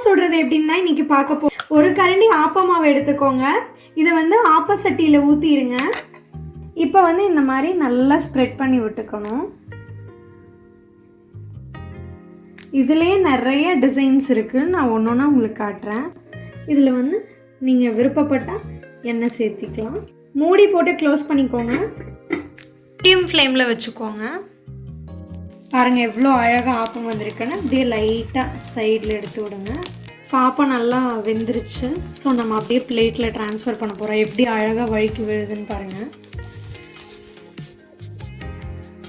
ஆப்பம் சுடுறது எப்படின்னு தான் இன்னைக்கு பார்க்க போ. ஒரு கரண்டி ஆப்ப மாவு எடுத்துக்கோங்க. இதை வந்து ஆப்ப சட்டியில் ஊற்றிடுங்க. இப்போ வந்து இந்த மாதிரி நல்லா ஸ்ப்ரெட் பண்ணி விட்டுக்கணும். இதுலேயே நிறைய டிசைன்ஸ் இருக்குது. நான் ஒன்று ஒன்றா உங்களுக்கு காட்டுறேன். இதில் வந்து நீங்கள் விருப்பப்பட்டால் எண்ணெய் சேர்த்திக்கலாம். மூடி போட்டு க்ளோஸ் பண்ணிக்கோங்க. மீடியம் ஃப்ளேமில் வச்சுக்கோங்க. பாருங்கள் எவ்வளோ அழகாக ஆப்பம் வந்திருக்குன்னு. அப்படியே லைட்டாக சைடில் எடுத்து விடுங்க. பாப்பம் நல்லா வெந்துருச்சு. ஸோ நம்ம அப்படியே பிளேட்டில் ட்ரான்ஸ்ஃபர் பண்ண போகிறோம். எப்படி அழகாக வழுக்கி விழுதுன்னு பாருங்கள்.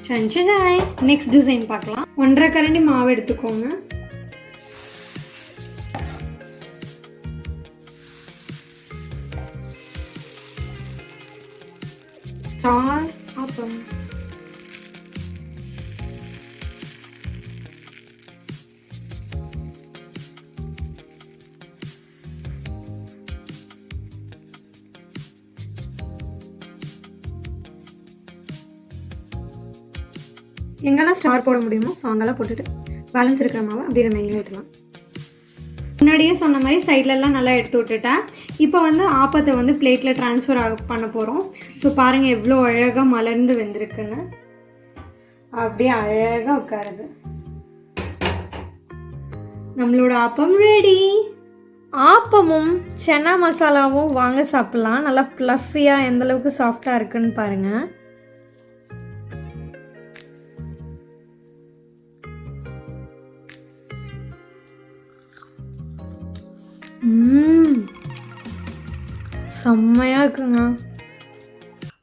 சஞ்சனாய். நெக்ஸ்ட் டிசைன் பார்க்கலாம். 1.5 கரண்டி மாவு எடுத்துக்கோங்க. ஸ்டார் ஆப்பம். எங்கெல்லாம் ஸ்டார் போட முடியுமோ ஸோ அங்கெல்லாம் போட்டுட்டு பேலன்ஸ் இருக்கிற மாவை அப்படியே நெய்யில் விட்டுலாம். முன்னாடியே சொன்ன மாதிரி சைட்லலாம் நல்லா எடுத்து விட்டுட்டேன். இப்போ வந்து ஆப்பத்தை வந்து பிளேட்டில் ட்ரான்ஸ்ஃபர் பண்ண போகிறோம். ஸோ பாருங்கள் எவ்வளோ அழகாக மலர்ந்து வெந்திருக்குன்னு. அப்படியே அழகாக உட்காருது. நம்மளோட ஆப்பம் ரெடி. ஆப்பமும் சன்னா மசாலாவும் வாங்க சாப்பிட்லாம். நல்லா ஃப்ளஃபியாக எந்தளவுக்கு சாஃப்டாக இருக்குன்னு பாருங்கள். செம்மையாக இருக்குங்க.